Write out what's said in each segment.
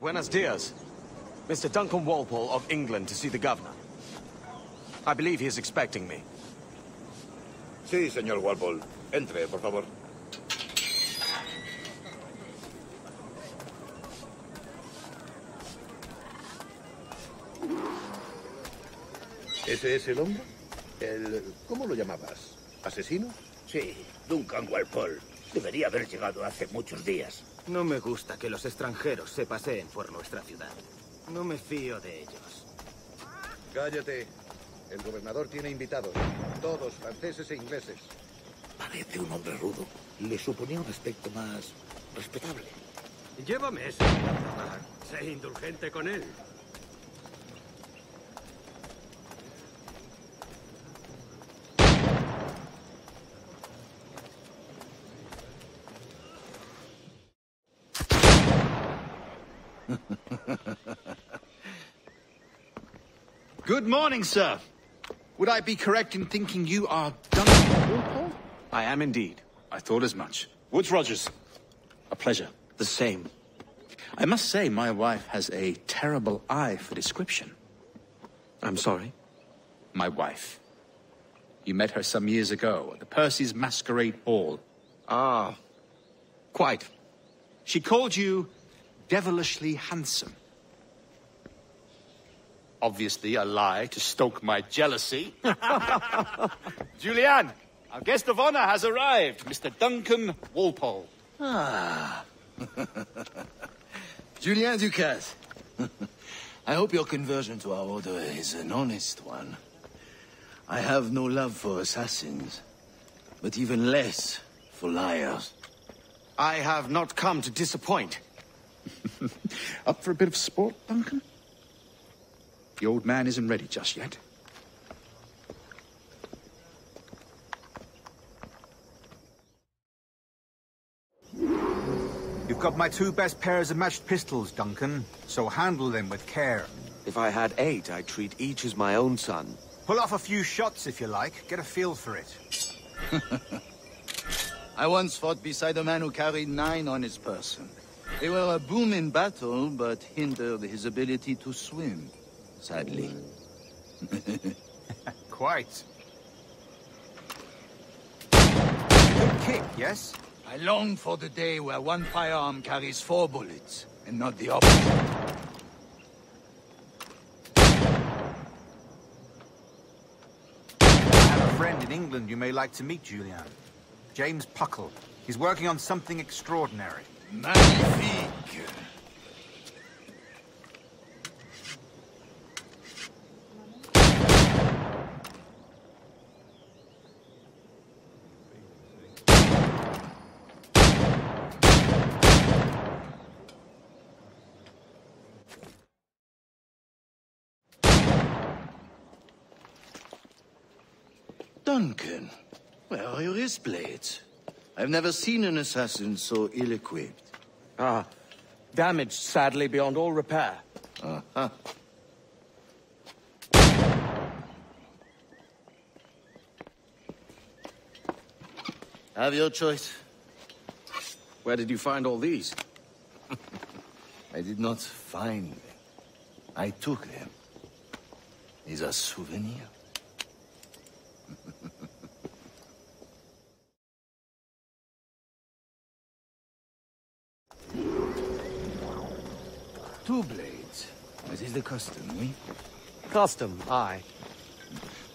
Buenos dias. Mr. Duncan Wapole of England to see the governor. I believe he is expecting me. Sí, señor Wapole. Entre, por favor. ¿Ese es el hombre? ¿Cómo lo llamabas? ¿Asesino? Sí, Duncan Wapole. Debería haber llegado hace muchos días. No me gusta que los extranjeros se paseen por nuestra ciudad. No me fío de ellos. Cállate. El gobernador tiene invitados. Todos franceses e ingleses. Parece un hombre rudo. Le suponía un aspecto más respetable. Llévame eso a tratar. Sé indulgente con él. Good morning, sir. Would I be correct in thinking you are Duncan Wapole? I am indeed. I thought as much. Woods Rogers. A pleasure. The same. I must say, my wife has a terrible eye for description. I'm sorry? My wife. You met her some years ago at the Percy's Masquerade Ball. Ah, quite. She called you devilishly handsome. Obviously a lie to stoke my jealousy. Julianne, our guest of honor has arrived, Mr. Duncan Wapole. Ah. Julien Ducasse. I hope your conversion to our order is an honest one. I have no love for assassins, but even less for liars. I have not come to disappoint. Up for a bit of sport, Duncan? The old man isn't ready just yet. You've got my 2 best pairs of matched pistols, Duncan, so handle them with care. If I had 8, I'd treat each as my own son. Pull off a few shots if you like, get a feel for it. I once fought beside a man who carried 9 on his person. They were a boom in battle, but hindered his ability to swim, sadly. Quite. Good kick, yes? I long for the day where one firearm carries 4 bullets, and not the opposite. I have a friend in England you may like to meet, Julian. James Puckle. He's working on something extraordinary. Magnifique! Duncan, where are your wrist blades? I've never seen an assassin so ill-equipped. Ah, damaged sadly beyond all repair. Uh-huh. Have your choice. Where did you find all these? I did not find them. I took them. These are souvenirs. Two blades. That is the custom, eh? Custom, aye.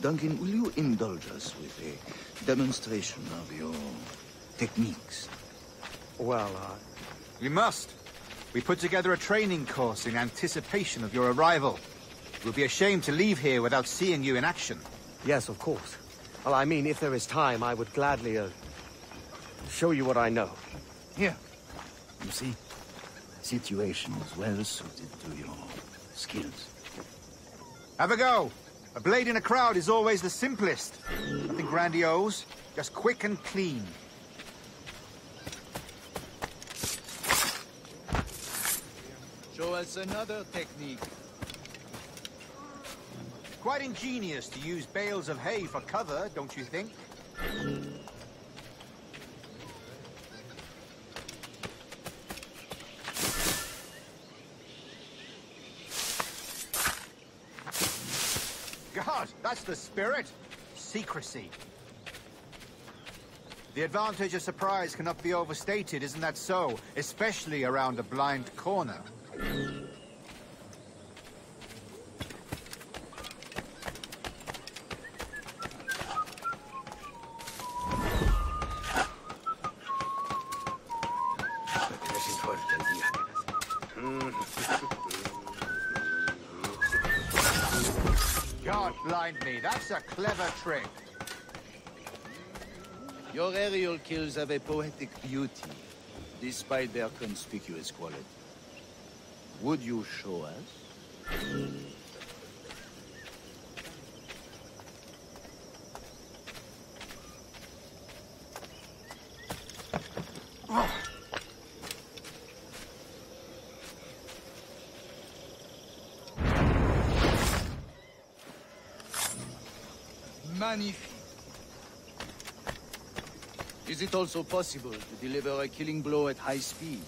Duncan, will you indulge us with a demonstration of your techniques? Well, We must. We put together a training course in anticipation of your arrival. It would be a shame to leave here without seeing you in action. yes, of course. Well, I mean, if there is time, I would gladly, show you what I know. Here. You see, situation is well suited to your skills. Have a go. A blade in a crowd is always the simplest. Nothing grandiose, just quick and clean. Show us another technique. Quite ingenious to use bales of hay for cover, don't you think? God, that's the spirit. Secrecy. The advantage of surprise cannot be overstated, isn't that so? Especially around a blind corner. God blind me, that's a clever trick. Your aerial kills have a poetic beauty, despite their conspicuous quality. Would you show us? Magnifique. Is it also possible to deliver a killing blow at high speed?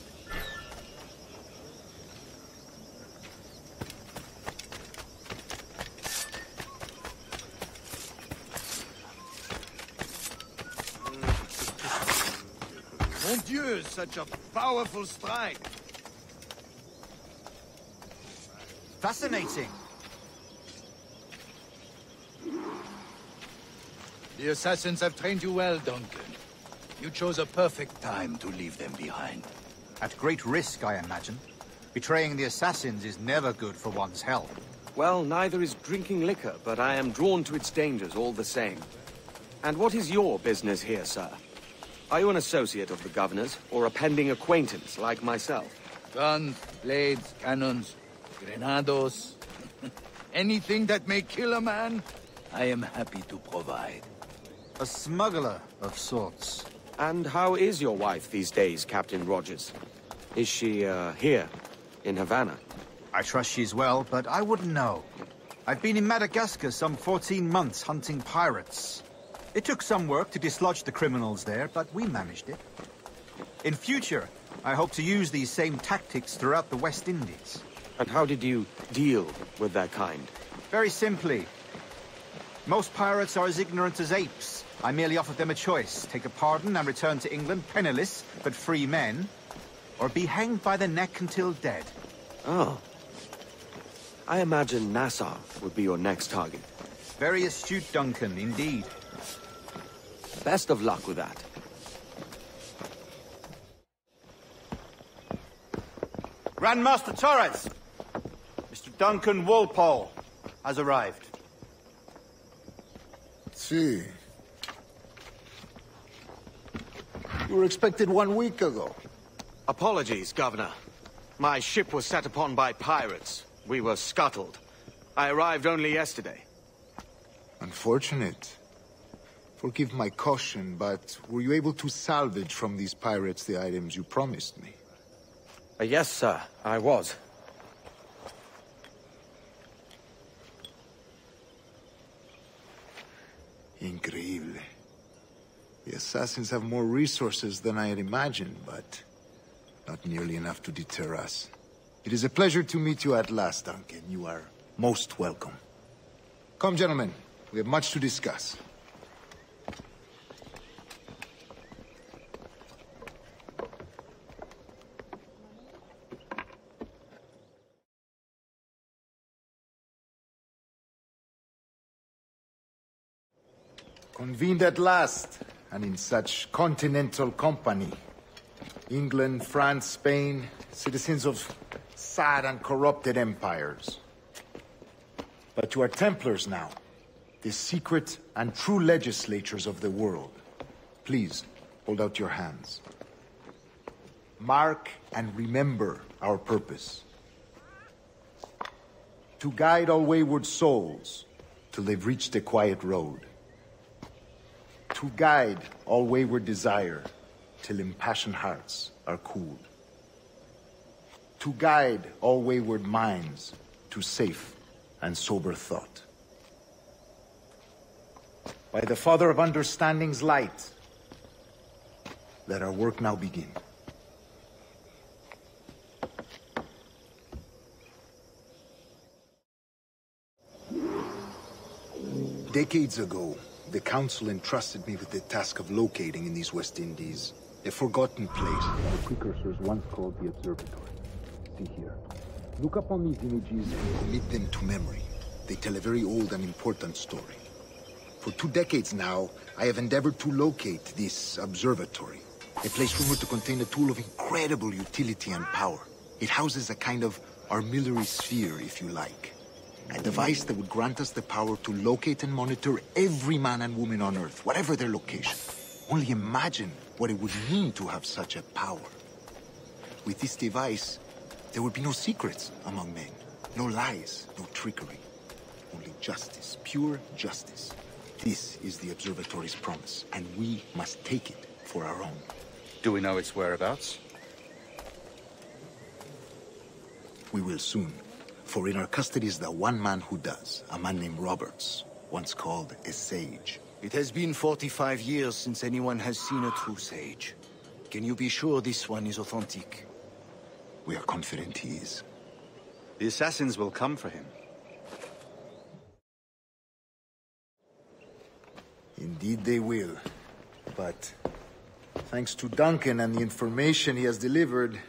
Mon Dieu, such a powerful strike! Fascinating. The assassins have trained you well, Duncan. You chose a perfect time to leave them behind. At great risk, I imagine. Betraying the assassins is never good for one's health. Well, neither is drinking liquor, but I am drawn to its dangers all the same. And what is your business here, sir? Are you an associate of the governor's, or a pending acquaintance like myself? Guns, blades, cannons, grenados. Anything that may kill a man, I am happy to provide. A smuggler of sorts. And how is your wife these days, Captain Rogers? Is she, here, in Havana? I trust she's well, but I wouldn't know. I've been in Madagascar some 14 months hunting pirates. It took some work to dislodge the criminals there, but we managed it. In future, I hope to use these same tactics throughout the West Indies. And how did you deal with that kind? Very simply. Most pirates are as ignorant as apes. I merely offered them a choice. Take a pardon and return to England penniless, but free men. Or be hanged by the neck until dead. Oh. I imagine Nassau would be your next target. Very astute, Duncan, indeed. Best of luck with that. Grandmaster Torres! Mr. Duncan Wapole has arrived. See. You were expected 1 week ago. Apologies, Governor. My ship was set upon by pirates. We were scuttled. I arrived only yesterday. Unfortunate. Forgive my caution, but were you able to salvage from these pirates the items you promised me? Yes, sir, I was. Increíble. The assassins have more resources than I had imagined, but not nearly enough to deter us. It is a pleasure to meet you at last, Duncan. You are most welcome. Come, gentlemen. We have much to discuss. Convened at last, and in such continental company. England, France, Spain, citizens of sad and corrupted empires. But you are Templars now, the secret and true legislators of the world. Please, hold out your hands. Mark and remember our purpose. To guide all wayward souls till they've reached the quiet road. To guide all wayward desire till impassioned hearts are cooled. To guide all wayward minds to safe and sober thought. By the Father of Understanding's light, let our work now begin. Decades ago, the Council entrusted me with the task of locating in these West Indies a forgotten place the precursors once called the Observatory. See here. Look upon these images and commit them to memory. They tell a very old and important story. For 2 decades now, I have endeavored to locate this observatory. A place rumored to contain a tool of incredible utility and power. It houses a kind of armillary sphere, if you like. A device that would grant us the power to locate and monitor every man and woman on Earth, whatever their location. Only imagine what it would mean to have such a power. With this device, there would be no secrets among men. No lies, no trickery. Only justice, pure justice. This is the observatory's promise, and we must take it for our own. Do we know its whereabouts? We will soon. For in our custody is the one man who does, a man named Roberts, once called a sage. It has been 45 years since anyone has seen a true sage. Can you be sure this one is authentic? We are confident he is. The assassins will come for him. Indeed they will. But thanks to Duncan and the information he has delivered,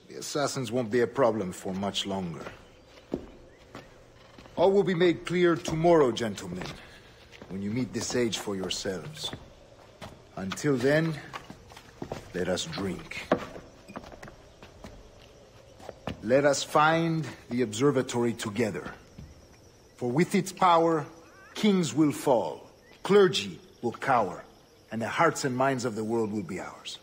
the assassins won't be a problem for much longer. All will be made clear tomorrow, gentlemen, when you meet the sage for yourselves. Until then, let us drink. Let us find the observatory together. For with its power, kings will fall, clergy will cower, and the hearts and minds of the world will be ours.